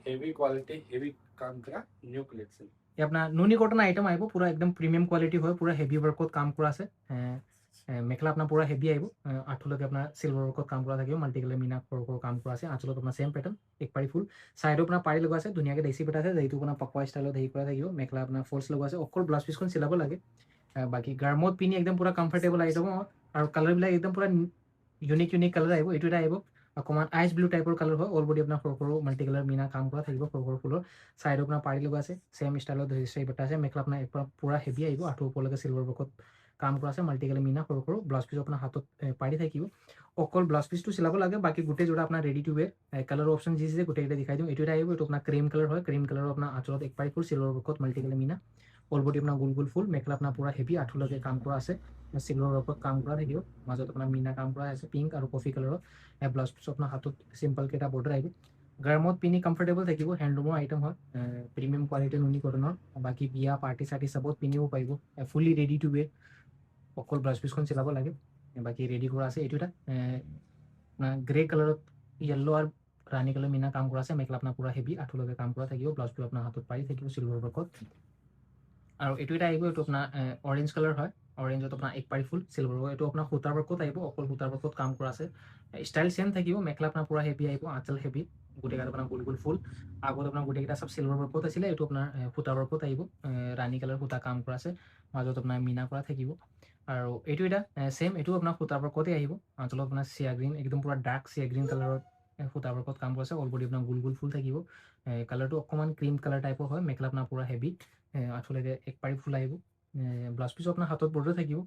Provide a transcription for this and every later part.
heavy quality heavy কাম কৰা new collection আপোনাৰ নুনি কটন আইটেম আহিব পুৰা একদম প্ৰিমিয়াম কোৱালিটি হয় পুৰা হেভি ৱৰ্কত কাম কৰা আছে মেখেলা আপোনাৰ পুৰা হেভি আহিব আঁঠুলৈকে আপোনাৰ চিলভাৰ ৱৰ্কত কাম কৰা থাকিব মাল্টি কালাৰ মিনা সৰু কাম কৰা আছে আঁচলত আপোনাৰ চেম পেটাৰ্ণ এক পাৰি ফুল চাইডো আপোনাৰ পাৰি লগোৱা আছে ধুনীয়াকৈ দেচি পেটা আছে যিটো আপোনাৰ পকোৱা ষ্টাইলত হেৰি কৰা থাকিব মেখেলা আপোনাৰ ফল্ছ লগোৱা আছে অকল ব্লাউজ পিছখন চিলাব লাগে বাকী গাৰ্মত পিনি একদম পুৰা কমফৰ্টেবল আহি যাব আৰু কালাৰবিলাক একদম পুৰা ইউনিক কালাৰ আহিব এইটো এটা আহিব অকণমান আইচ ব্লু টাইপৰ কালাৰ হয় অল বডি আপোনাৰ সৰু মাল্টি কালাৰ মিনা কাম কৰা থাকিব সৰু ফুলৰ চাইডো আপোনাৰ পাৰি লগোৱা আছে চেম ষ্টাইলত হেৰি বটা আছে মেখেলা আপোনাৰ পুৰা হেভি আহিব আঁঠুৰ ওপৰলৈকে চিলভাৰ ৱৰ্কত কাম কৰা আছে মাল্টি কালাৰ মিনা সৰু ব্লাউজ পিছ আপোনাৰ হাতত পাৰি থাকিব অকল ব্লাউজ পিছটো চিলাব লাগে বাকী গোটেই যোৰা আপোনাৰ ৰেডি টু ৱেৰ কালাৰ অপশ্যন যি গোটেইকেইটা দেখাই দিওঁ এইটো এটা আহিব এইটো আপোনাৰ ক্ৰীম কালাৰ হয় ক্ৰীম কালাৰৰ আপোনাৰ আঁচলত এক পাৰি ফুল চিলভাৰ ৱৰ্কত মাল্টি কালাৰ মিনা অল বডি আপোনাৰ গোল ফুল মেখেলা আপোনাৰ পুৰা হেভি আঁঠুলৈকে কাম কৰা আছে চিলভাৰ ৱৰ্কত কাম কৰা থাকিব মাজত আপোনাৰ মিনা কাম কৰা আছে পিংক আৰু কফি কালাৰৰ ব্লাউজ পিছ আপোনাৰ হাতত চিম্পলকৈ এটা বৰ্ডাৰ আহিব গৰমত পিনি কমফৰ্টেবল থাকিব হেণ্ডলুমৰ আইটেম হয় প্ৰিমিয়াম কোৱালিটিৰ নুনি কটনৰ বাকী বিয়া পাৰ্টি চাৰ্টি চবত পিন্ধিব পাৰিব ফুলি ৰেডি টু ৱেৰ অকল ব্লাউজ পিছখন চিলাব লাগে বাকী ৰেডি কৰা আছে এইটো এটা গ্ৰে কালাৰত য়েল্লো আৰু ৰাণী কালাৰ মিনা কাম কৰা আছে মেখেলা আপোনাৰ পুৰা হেভি আঁঠুলৈকে কাম কৰা থাকিব ব্লাউজ পিছ আপোনাৰ হাতত পাৰি থাকিব চিলভাৰ ৱৰ্কত আৰু এইটো এটা আহিব এইটো আপোনাৰ অৰেঞ্জ কালাৰ হয় অৰেঞ্জত আপোনাৰ এক পাৰি ফুল চিলভাৰ ৱৰ্ক এইটো আপোনাৰ সূতাৰ ৱৰ্কত আহিব অকল সূতাৰ ৱৰ্কত কাম কৰা আছে ষ্টাইল চেম থাকিব মেখেলা আপোনাৰ পুৰা হেভি আহিব আঁচল হেভি গোটেইকেইটা আপোনাৰ গোল ফুল আগত আপোনাৰ গোটেইকেইটা চব চিলভাৰ ৱৰ্কত আছিলে এইটো আপোনাৰ সূতা ৱৰ্কত আহিব ৰাণী কালাৰ সূতা কাম কৰা আছে মাজত আপোনাৰ মিনা কৰা থাকিব আৰু এইটো এটা চেম এইটো আপোনাৰ সূতা ৱৰ্কতে আহিব আঁচলত আপোনাৰ চিয়া গ্ৰীণ একদম পুৰা ডাৰ্ক চিয়া গ্ৰীণ কালাৰত সূতা ৱৰ্কত কাম কৰিছে অলৰেডি আপোনাৰ গোল ফুল থাকিব কালাৰটো অকণমান ক্ৰীম কালাৰ টাইপৰ হয় মেখেলা আপোনাৰ পুৰা হেভি আঁঠুলৈকে এক পাৰি ফুল আহিব ব্লাউজ পিছো আপোনাৰ হাতত বৰ্ডাৰ থাকিব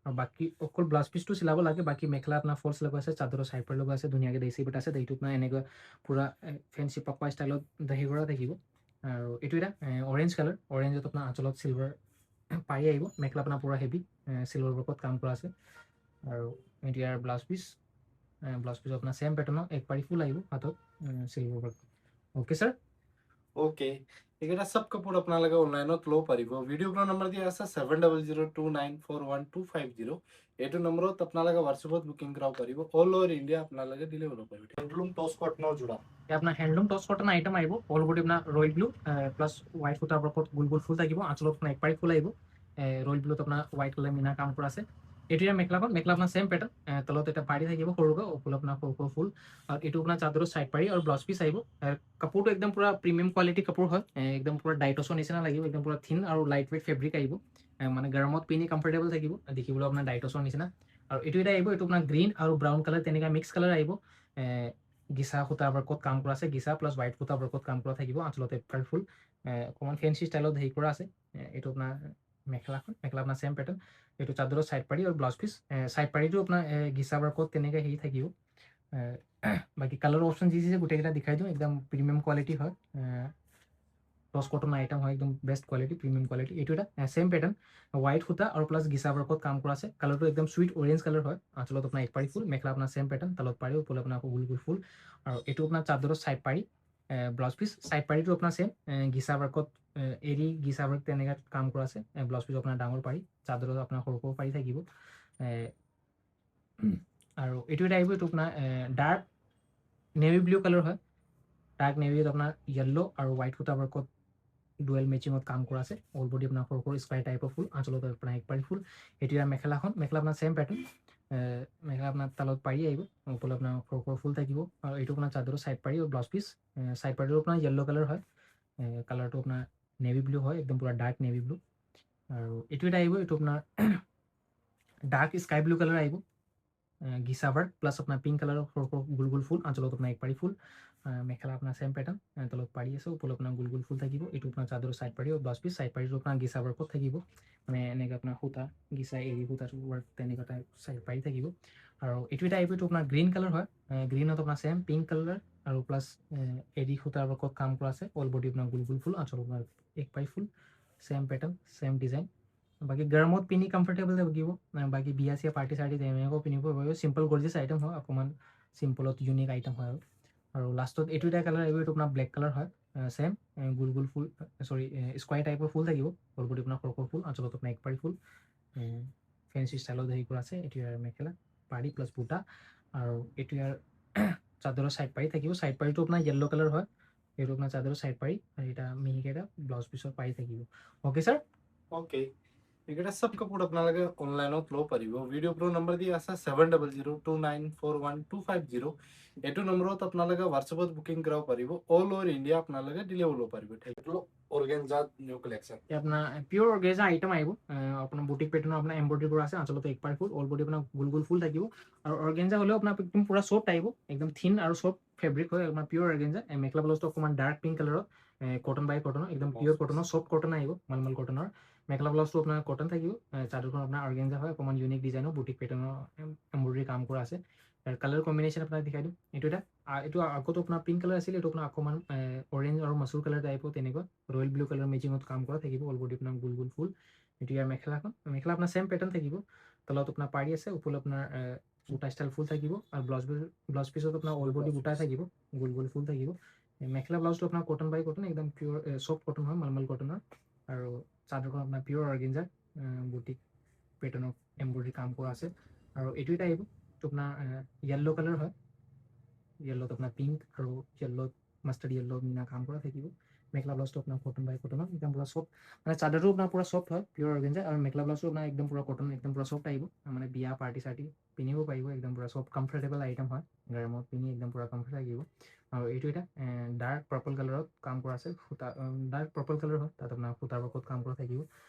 আৰু বাকী অকল ব্লাউজ পিছটো চিলাব লাগে বাকী মেখেলা আপোনাৰ ফল্ছ লগোৱা আছে চাদৰৰ চাইড পাৰ লগোৱা আছে ধুনীয়াকৈ দেচি পেটা আছে এইটো আপোনাৰ এনেকুৱা পুৰা ফেঞ্চি পকোৱা ষ্টাইলত দহি কৰা থাকিব আৰু এইটো এটা অৰেঞ্জ কালাৰ অৰেঞ্জত আপোনাৰ আঁচলত চিলভাৰ পাৰি আহিব মেখেলা আপোনাৰ পুৰা হেভি চিলভাৰ ৱৰ্কত কাম কৰা আছে আৰু এইটো ইয়াৰ ব্লাউজ পিছ আপোনাৰ চেম পেটাৰ্ণৰ এক পাৰি ফুল আহিব হাতত silver work okay sir okay এইকেইটা চব কাপোৰ আপোনালোকে অনলাইনত ল'ব পাৰিব ভিডিঅ'খনৰ নম্বৰ দিয়া আছে 7002941250 এইটো নম্বৰত আপোনালোকে হোৱাটছএপত বুকিং কৰাব পাৰিব অল অভাৰ ইণ্ডিয়া আপোনালোকে ডেলিভাৰ কৰিব পাৰিব হেণ্ডলুম টচ কটনৰ যোৰা আপোনাৰ হেণ্ডলুম টচ কটন আইটেম আহিব অল বডি আপোনাৰ ৰয়েল ব্লু প্লাছ হোৱাইট সূতাৰ ৱৰ্কত গোল ফুল থাকিব আঁচলত আপোনাৰ এক পাৰি ফুল আহিব ৰয়েল ব্লুত আপোনাৰ হোৱাইট কালাৰ মিনা কাম কৰা আছে এইটো মেখেলা আপোনাৰ চেম পেটাৰ্ণ তলত এটা পাৰি থাকিব সৰুকৈ ফুল আপোনাৰ সৰু ফুল আৰু এইটো আপোনাৰ চাদৰৰ চাইড পাৰি আৰু ব্লাউজ পিচ আহিব কাপোৰটো একদম পুৰা প্ৰিমিয়াম কোৱালিটি কাপোৰ হয় একদম পুৰা ডাইটছৰ নিচিনা লাগিব একদম পুৰা থিন আৰু লাইট ৱেইট ফেব্ৰিক আহিব মানে গৰমত পিন্ধি কমফৰ্টেবল থাকিব দেখিবলৈ আপোনাৰ ডাইটছৰ নিচিনা আৰু এইটো এটা আহিব এইটো আপোনাৰ গ্ৰীণ আৰু ব্ৰাউন কালাৰ তেনেকুৱা মিক্স কালাৰ আহিব গিচা সূতাৰ ৱৰ্কত কাম কৰা আছে গিচা প্লাছ হোৱাইট সূতাৰ ৱৰ্কত কাম কৰা থাকিব আঁচলতে এপাৰ ফুল অকণমান ফেঞ্চি ষ্টাইলত হেৰি কৰা আছে এইটো আপোনাৰ মেখেলা আপোনাৰ চেম পেটাৰ্ণ এইটো চাদৰৰ চাইড পাৰি আৰু ব্লাউজ পিচ চাইড পাৰিটো আপোনাৰ গিচা ৱৰ্কত তেনেকৈ হেৰি থাকিব বাকী কালাৰ অপশ্যন যি গোটেইকেইটা দেখাই দিওঁ একদম প্ৰিমিয়াম কোৱালিটি হয় টচ কটন আইটেম হয় একদম বেষ্ট কোৱালিটি প্ৰিমিয়াম কোৱালিটি এইটো এটা চেম পেটাৰ্ণ হোৱাইট সূতা আৰু প্লাছ গিচা ৱৰ্কত কাম কৰা আছে কালাৰটো একদম চুইট অৰেঞ্জ কালাৰ হয় আঁচলত আপোনাৰ এক পাৰি ফুল মেখেলা আপোনাৰ চেম পেটাৰ্ণ তলত পাৰি ওপৰত আপোনাৰ গোল ফুল আৰু এইটো আপোনাৰ চাদৰৰ চাইড পাৰি ব্লাউজ পিচ চাইড পাৰিটো আপোনাৰ চেম গিচা ৱৰ্কত এৰি গিচা ৱৰ্ক তেনেকৈ কাম কৰা আছে ব্লাউজ পিচ আপোনাৰ ডাঙৰ পাৰি চাদৰত আপোনাৰ সৰু পাৰি থাকিব আৰু এইটো এটা আহিব এইটো আপোনাৰ ডাৰ্ক নেভি ব্লু কালাৰ হয় ডাৰ্ক নেভিত আপোনাৰ য়েল্লো আৰু হোৱাইট সূতা ৱৰ্কত ডুৱেল মেচিঙত কাম কৰা আছে অল বডি আপোনাৰ সৰু স্কাই টাইপৰ ফুল আঁচলত আপোনাৰ এক পাৰি ফুল এতিয়া মেখেলা আপোনাৰ চেম পেটাৰ্ণ মেখেলা আপোনাৰ তালত পাৰি আহিব ওপৰত আপোনাৰ সৰু ফুল থাকিব আৰু এইটো আপোনাৰ চাদৰৰ চাইড পাৰি আৰু ব্লাউজ পিচ চাইড পাৰিটো আপোনাৰ য়েল্লো কালাৰ হয় কালাৰটো আপোনাৰ নেভি ব্লু হয় একদম পুৰা ডাৰ্ক নেভি ব্লু আৰু এইটো এটা আহিব এইটো আপোনাৰ ডাৰ্ক স্কাই ব্লু কালাৰ আহিব গিচা ৱৰ্ক প্লাছ আপোনাৰ পিংক কালাৰৰ সৰু গোল ফুল আঁচলত আপোনাৰ এক পাৰি ফুল মেখেলা আপোনাৰ চেম পেটাৰ্ণ তলত পাৰি আছে ওপৰত আপোনাৰ গোল ফুল থাকিব এইটো আপোনাৰ চাদৰৰ চাইড পাৰি আৰু ব্লাউজ পিচ চাইড পাৰিটো আপোনাৰ গিচা ৱৰ্কত থাকিব মানে এনেকৈ আপোনাৰ সূতা গিচা এৰি সূতাটো ৱৰ্ক তেনেকুৱা টাইপ চাইড পাৰি থাকিব আৰু এইটো এটা আহিব এইটো আপোনাৰ গ্ৰীণ কালাৰ হয় গ্ৰীণত আপোনাৰ চেম পিংক কালাৰ আৰু প্লাছ এৰি সূতাৰ ৱৰ্কত কাম কৰা আছে অল বডি আপোনাৰ গোল ফুল আঁচলত আপোনাৰ এক পাৰি ফুল চেম পেটাৰ্ণ চেম ডিজাইন বাকী গৰমত পিন্ধি কমফৰ্টেবল লাগিব বাকী বিয়া চিয়া পাৰ্টি চাৰ্টি তেনেকৈও পিন্ধিব পাৰিব চিম্পল গৰ্জিয়াছ আইটেম হয় অকণমান চিম্পলত ইউনিক আইটেম হয় আৰু লাষ্টত এইটো এটা কালাৰ আহিব এইটো আপোনাৰ ব্লেক কালাৰ হয় চেম গোল ফুল স্কোৱাৰ টাইপৰ ফুল থাকিব অল বডি আপোনাৰ সৰু ফুল আঁচলত আপোনাৰ এক পাৰি ফুল ফেঞ্চি ষ্টাইলত হেৰি কৰা আছে এইটো ইয়াৰ মেখেলা পাৰি প্লাছ বুটা আৰু এইটো ইয়াৰ চাদৰৰ চাইড পাৰি থাকিব চাইড পাৰিটো আপোনাৰ য়েল্লো কালাৰ হয় এইটো আপোনাৰ চাদৰৰ চাইড পাৰি আৰু এটা মিহিকে এটা ব্লাউজ পিছৰ পাৰি থাকিব ওকে স্যাৰ ওকে এইকেইটা সব কাপোৰ আপোনালোকে অনলাইনত ল'ব পাৰিব ভিডিঅ' প্ৰ' নম্বৰ দি আছে 7002941250 এইটো নম্বৰত আপোনালোকে হোৱাটছএপত বুকিং কৰাব পাৰিব অল অভাৰ ইণ্ডিয়া আপোনালোকে ডেলিভাৰ ল'ব পাৰিব এইটো অৰ্গেনজা নিউ কালেকশ্যন ये अपना प्योर ऑर्गेन्जा आइटम आइब अपना बुटीक पैटर्न अपना एम्ब्रॉयडरी करा আছে আঁচলতে এক পাৰ ফুল অল বডি আপোনাৰ গোল গোল ফুল থাকিব আৰু অৰ্গেঞ্জা হ'লেও আপোনাৰ একদম পুৰা সফ্ট আহিব একদম থিন আৰু সফ্ট ফেব্ৰিক হয় আপোনাৰ পিওৰ অৰ্গেঞ্জা মেখেলা ব্লাউজটো অকণমান ডাৰ্ক পিংক কালাৰত কটন বাই কটনৰ একদম পিওৰ কটনৰ সফ্ট কটন আহিব মালমাল কটনৰ মেখেলা ব্লাউজটো আপোনাৰ কটন থাকিব চাদৰখন আপোনাৰ অৰ্গেঞ্জা হয় অকণমান ইউনিক ডিজাইনৰ বুটিক পেটাৰ্নৰ এম্ব্ৰয়ডাৰী কাম কৰা আছে কালাৰ কম্বিনেশ্যন আপোনাক দেখাই দিম এইটো আগতো আপোনাৰ পিংক কালাৰ আছিল এইটো আপোনাৰ অকণমান অৰেঞ্জ আৰু মাছুৰ কালাৰ টাইপৰ তেনেকুৱা ৰয়েল ব্লু কালাৰ মেচিঙত কাম কৰা থাকিব অল বডি আপোনাৰ গোল গোল ফুল এইটো ইয়াৰ মেখেলাখন মেখেলা আপোনাৰ চেম পেটাৰ্ণ থাকিব তলত আপোনাৰ পাৰি আছে ওপৰত আপোনাৰ বুটা ষ্টাইল ফুল থাকিব আৰু ব্লাউজ পিছত আপোনাৰ অল বডি বুটাই থাকিব গোল গোল ফুল থাকিব মেখেলা ব্লাউজটো আপোনাৰ কটন বাই কটন একদম পিয়ৰ সফ্ট কটন হয় মালমাল কটনৰ আৰু চাদৰখন আপোনাৰ পিয়ৰ অৰ্গেঞ্জা বুটিক পেটাৰ্ণৰ এম্ব্ৰয়ডাৰী কাম কৰা আছে আৰু এইটো এটা আহিব এইটো আপোনাৰ য়েল্ল' কালাৰ হয় য়েল্লত আপোনাৰ পিংক আৰু য়েল্লত মাষ্টাৰ্ড য়েল্ল মিনা কাম কৰা থাকিব মেখেলা ব্লাউজটো আপোনাৰ কটন বাই কটনৰ একদম পুৰা সফ্ট মানে চাদৰটো আপোনাৰ পুৰা সফ্ট হয় পিয়ৰ অৰ্গেঞ্জা আৰু মেখেলা ব্লাউজটো আপোনাৰ একদম পুৰা কটন একদম পুৰা সফ্ট আহিব মানে বিয়া পাৰ্টি চাৰ্টি পিন্ধিব পাৰিব একদম পুৰা সফ্ট কমফৰ্টেবল আইটেম হয় গৰমত পিন্ধি একদম পুৰা কমফৰ্ট লাগিব আৰু এইটো এটা ডাৰ্ক পাৰ্পল কালাৰত কাম কৰা আছে সূতা ডাৰ্ক পাৰ্পল কালাৰ হয় তাত আপোনাৰ সূতাৰ ওপৰত কাম কৰা থাকিব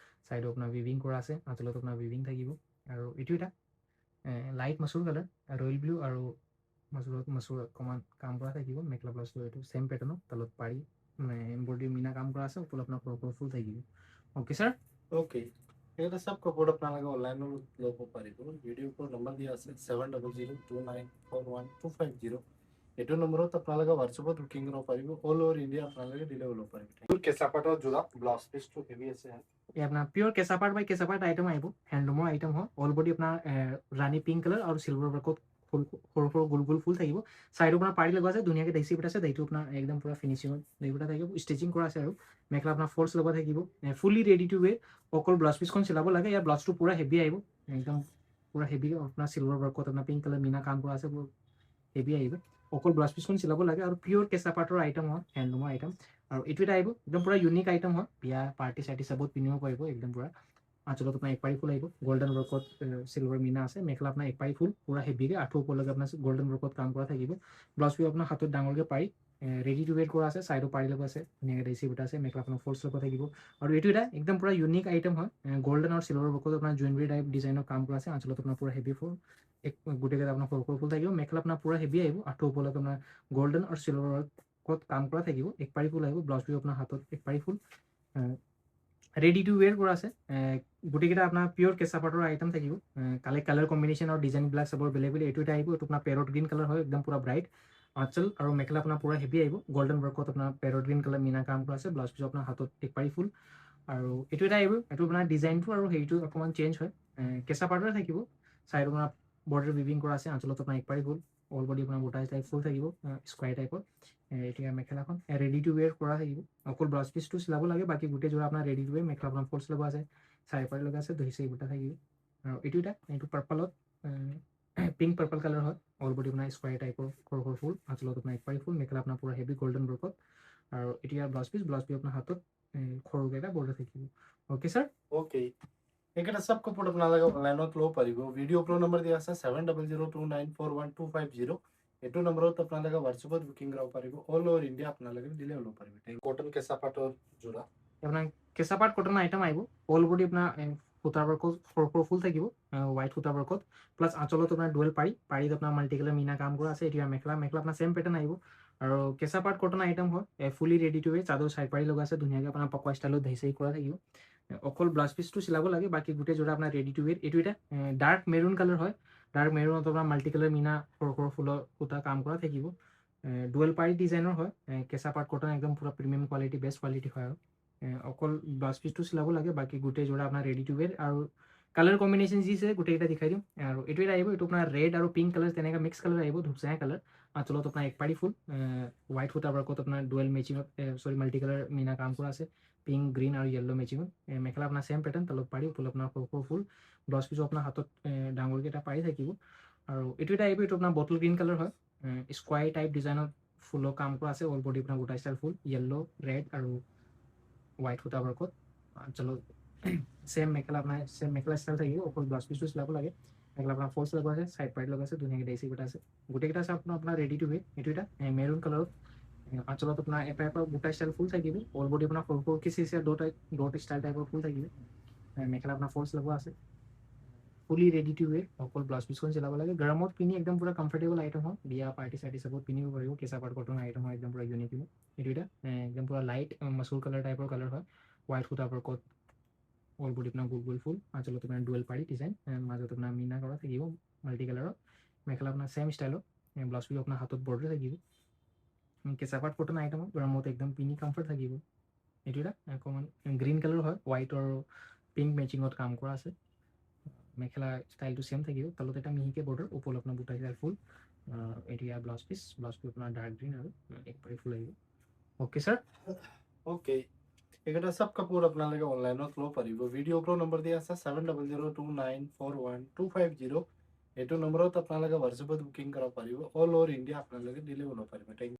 চাইডত আপোনাৰ উইভিং কৰা আছে আঁচলত আপোনাৰ উইভিং থাকিব আৰু এইটো এটা লাইট মাছুৰ কালাৰ ৰয়েল ব্লু আৰু মাছুৰ অকণমান কাম কৰা থাকিব মেখেলা ব্লাউজটো এইটো চেম পেটাৰ্ণৰ তলত পাৰি মানে এম্ব্ৰয়ডাৰী মিনা কাম কৰা আছে ওপৰত আপোনাৰ সৰু ফুল থাকিব ওকে স্যাৰ ওকে এইকেইটা সব কাপোৰ আপোনালোকে অনলাইনত ল'ব পাৰিব ভিডিঅ' প্ৰ' নম্বৰ দিয়া আছে 7002941250 এইটো নম্বৰত আপোনালোকে হোৱাটছএপত বুকিং কৰিব পাৰিব অল অভাৰ ইণ্ডিয়া আপোনালোকে ডেলিভাৰ ল'ব পাৰিব কেঁচা পাটৰ যোৰা ব্লাউজ পিচটো হেভি আছে ये अपना प्योर केसापाट बाई केसापाट आइटम आइब हैंडलूমৰ आइटम হয় অল বডি আপোনাৰ ৰাণী পিংক কালাৰ আৰু চিলভাৰ ৱৰ্কত ফুল সৰু সৰু গোল গোল ফুল থাকিব চাইডৰ আপোনাৰ পাৰি লগোৱা আছে ধুনীয়াকৈ দেচি পিঠ আছে দহিটো আপোনাৰ একদম পুৰা ফিনিচিঙত দহিপিঠা থাকিব ষ্টিচিং কৰা আছে আৰু মেখেলা আপোনাৰ ফল্ছ লগোৱা থাকিব ফুলি ৰেডি টু ৱেৰ অকল ব্লাউজ পিচখন চিলাব লাগে ইয়াৰ ব্লাউজটো পুৰা হেভি আহিব একদম পুৰা হেভি আপোনাৰ চিলভাৰ ৱৰ্কত আপোনাৰ পিংক কালাৰ মিনা কাম কৰা আছে হেভি আহিব অকল ব্লাউজ পিচখন চিলাব লাগে আৰু পিয়ৰ কেঁচা পাটৰ আইটেম হয় হেণ্ডলুমৰ আইটেম আৰু এইটো এটা আহিব একদম পুৰা ইউনিক আইটেম হয় বিয়া পাৰ্টি চাৰ্টি চবত পিন্ধিব পাৰিব একদম পুৰা আঁচলত আপোনাৰ এক পাৰি ফুল আহিব গোল্ডেন ৱৰ্কত চিলভাৰ মিনা আছে মেখেলা আপোনাৰ এক পাৰি ফুল পুৰা হেভিকৈ আঁঠু ওপৰলৈকে আপোনাৰ গোল্ডেন ৱৰ্কত কাম কৰা থাকিব ব্লাউজ পিচ আপোনাৰ হাতত ডাঙৰকৈ পাৰি ৰেডি টু ৱেৰ কৰা আছে চাইডো পাৰি লগা আছে ধুনীয়াকৈ দেচি বুটা আছে মেখেলা আপোনাৰ ফল্ছ লগোৱা থাকিব আৰু এইটো এটা একদম পুৰা ইউনিক আইটেম হয় গোল্ডেন আৰু চিলভাৰ ৱৰ্কত আপোনাৰ জুৱেলাৰী টাইপ ডিজাইনৰ কাম কৰা আছে আঁচলত আপোনাৰ পুৰা হেভি ফুল গোটেইকেইটা আপোনাৰ সৰু সৰু ফুল থাকিব মেখেলা আপোনাৰ পুৰা হেভি আহিব আঁঠু ওপৰলৈকে আপোনাৰ গোল্ডেন আৰু চিলভাৰ ৱৰ্কত কাম কৰা থাকিব এক পাৰি ফুল আহিব ব্লাউজ পিচ আপোনাৰ হাতত এক পাৰি ফুল ৰেডি টু ৱেৰ কৰা আছে গোটেইকেইটা আপোনাৰ পিয়ৰ কেঁচা পাটৰ আইটেম থাকিব কালাৰ কম্বিনেশ্যন আৰু ডিজাইনবিলাক চবৰ বেলেগ বেলেগ এইটো এটা আহিব এইটো আপোনাৰ পেৰট গ্ৰীণ কালাৰ হয় একদম পুৰা ব্ৰাইট আঁচল আৰু মেখেলা আপোনাৰ পুৰা হেভি আহিব গোল্ডেন ৱৰ্কত আপোনাৰ পেৰট গ্ৰীণ কালাৰ মিনা কাম কৰা আছে ব্লাউজ পিচ আপোনাৰ হাতত এক পাৰি ফুল আৰু এইটো এটা আহিব এইটো আপোনাৰ ডিজাইনটো আৰু হেৰিটো অকণমান চেঞ্জ হয় কেঁচা পাটৰে থাকিব চাইড আপোনাৰ বৰ্ডাৰ উইভিং কৰা আছে আঁচলত আপোনাৰ এক পাৰি ফুল অল বডি আপোনাৰ বুটা টাইপ ফুল থাকিব স্কোৱাৰ টাইপৰ এতিয়া মেখেলাখন ৰেডি টু ৱেৰ কৰা থাকিব অকল ব্লাউজ পিচটো চিলাব লাগে বাকী গোটেই যোৰা আপোনাৰ ৰেডি টু ৱেৰ মেখেলা আপোনাৰ ফল্ছ লগোৱা আছে চাৰি পাৰি লগা আছে দহি চহি বুটা থাকিব আৰু এইটো পাৰ্পলত পিংক পাৰ্পল কালাৰ হয় অল বডি আপোনাৰ স্কোৱাৰ টাইপৰ সৰু সৰু ফুল আঁচলত আপোনাৰ এক পাৰি ফুল মেখেলা আপোনাৰ পুৰা হেভি গোল্ডেন ৱৰ্কত আৰু এতিয়া ব্লাউজ পিচ আপোনাৰ হাতত সৰুকৈ এটা বৰ্ডাৰ থাকিব অ'কে ছাৰ ওকে এইকেইটা সব কাপোৰ আপোনালোকে অনলাইনত ল'ব পাৰিব ভিডিঅ' প্ৰ' নম্বৰ দিয়া আছে 7002941250 এইটো নম্বৰত আপোনালোকে হোৱাটছএপত বুকিং কৰিব পাৰিব অল অভাৰ ইণ্ডিয়া আপোনালোকে ডেলিভাৰ ল'ব পাৰিব কটন কেঁচা পাটৰ যোৰা আপোনাৰ কেঁচা পাট কটন আইটেম আহিব অল বডি আপোনাৰ সূতাৰ ৱৰ্কত সৰু সৰু ফুল থাকিব হোৱাইট সূতাৰ ৱৰ্কত প্লাছ আঁচলত আপোনাৰ ডুৱেল পাৰিত আপোনাৰ মাল্টি কালাৰ মিনা কাম কৰা আছে এতিয়া মেখেলা আপোনাৰ চেম পেটাৰ্ণ আহিব আৰু কেঁচা পাট কটন আইটেম হয় ফুলি ৰেডি টু ৱেৰ চাদৰ চাইড পাৰি লগা আছে ধুনীয়াকৈ আপোনাৰ পকোৱা ষ্টাইলত দহি চহি কৰা থাকিব অকল ব্লাউজ পিচটো চিলাব লাগে বাকী গোটেই যোৰা আপোনাৰ ৰেডি টু ৱেৰ এইটো এটা ডাৰ্ক মেৰুন কালাৰ হয় ডাৰ্ক মেৰুনত আপোনাৰ মাল্টি কালাৰ মিনা সৰু সৰু ফুলৰ সূতা কাম কৰা থাকিব ডুৱেল পাৰি ডিজাইনৰ হয় কেঁচা পাট কটন একদম পুৰা প্ৰিমিয়াম কোৱালিটি বেষ্ট কোৱালিটি হয় আৰু অকল ব্লাউজ পিচটো চিলাব লাগে বাকী গোটেই যোৰা আপোনাৰ ৰেডি টু ৱেৰ আৰু কালাৰ কম্বিনেশ্যন যি আছে গোটেইকেইটা দেখাই দিম আৰু এইটো এটা আহিব এইটো আপোনাৰ ৰেড আৰু পিংক কালাৰ তেনেকৈ মিক্স কালাৰ আহিব ধূপচাঁয়া কালাৰ আঁচলত আপোনাৰ এক পাৰি ফুল হোৱাইট সূতা ৱৰ্কত আপোনাৰ ডুৱেল মেচিঙত মাল্টি কালাৰ মিনা কাম কৰা আছে পিংক গ্ৰীণ আৰু য়েল্ল' মেচিঙত মেখেলা আপোনাৰ চেম পেটাৰ্ণ তলত পাৰি ফুল আপোনাৰ সৰু সৰু ফুল ব্লাউজ পিচো আপোনাৰ হাতত ডাঙৰকৈ এটা পাৰি থাকিব আৰু এইটো এটা আহিব এইটো আপোনাৰ বটল গ্ৰীণ কালাৰ হয় স্কোৱাই টাইপ ডিজাইনত ফুলৰ কাম কৰা আছে অল বডি আপোনাৰ গোটা ষ্টাইল ফুল য়েল্লো ৰেড আৰু হোৱাইট সূতা ৱৰ্কত চলো সেম মেখেলা আপোনাৰ সেম মেখেলা ষ্টাইল থাকিব অকল ব্লাউজ পিচটো চিলাব লাগে মেখেলা আপোনাৰ ফলছ লগোৱা আছে চাইড পাৰ্ট লগা আছে ধুনীয়াকৈ ডেচি গোটা আছে গোটেইকেইটা আছে আপোনাৰ ৰেডি টু ৱে এইটো এটা মেৰুন কালাৰত আঁচলত আপোনাৰ এটা গোটা ষ্টাইল ফুল থাকিব অল বডি আপোনাৰ সৰু সৰু কিচি ডট ষ্টাইল টাইপৰ ফুল থাকিব মেখেলা আপোনাৰ ফলছ লগোৱা আছে ফুলি ৰেডি টু ৱে অকল ব্লাউজ পিচখন চিলাব লাগে গৰমত পিন্ধি একদম পুৰা কমফৰ্টেবল আইটেম হয় বিয়া পাৰ্টি চাৰ্টি চবত পিন্ধিব পাৰিব কেঁচা পাট কটন আইটেম হয় একদম পুৰা ইউনিক এইটো এটা একদম পুৰা লাইট মাছুৰ কালাৰ টাইপৰ কালাৰ হয় হোৱাইট সূতা ৱৰ্কত অল বডি আপোনাৰ গোল গোল ফুল মাজত আপোনাৰ ডুৱেল পাৰি ডিজাইন মাজত আপোনাৰ মিনা কৰা থাকিব মাল্টি কালাৰত মেখেলা আপোনাৰ ছেম ষ্টাইলত ব্লাউজ পিচ আপোনাৰ হাতত বৰ্ডাৰ থাকিব কেঁচা পাট কটন আইটেম গৰমত একদম পিন্ধি কমফৰ্ট থাকিব এইটো এটা অকণমান গ্ৰীণ কালাৰ হয় হোৱাইট আৰু পিংক মেচিঙত কাম কৰা আছে মেখেলা ষ্টাইলটো ছেম থাকিব তলত এটা মিহিকে বৰ্ডাৰ ওপৰত আপোনাৰ বুটা ষ্টাইল ফুল এইটো ইয়াৰ ব্লাউজ পিচ আপোনাৰ ডাৰ্ক গ্ৰীণ আৰু একবাৰে ফুল আহিব অ'কে ছাৰ ओके এইকেইটা সব কাপোৰ আপোনালোকে অনলাইনত ল'ব পাৰিব ভিডিঅ' ওপৰৰ নম্বৰ দিয়া আছে 7002941250 এইটো নম্বৰত আপোনালোকে হোৱাটছএপত বুকিং কৰিব পাৰিব অল অভাৰ ইণ্ডিয়া আপোনালোকে ডেলিভাৰ ল'ব পাৰিব থেংক ইউ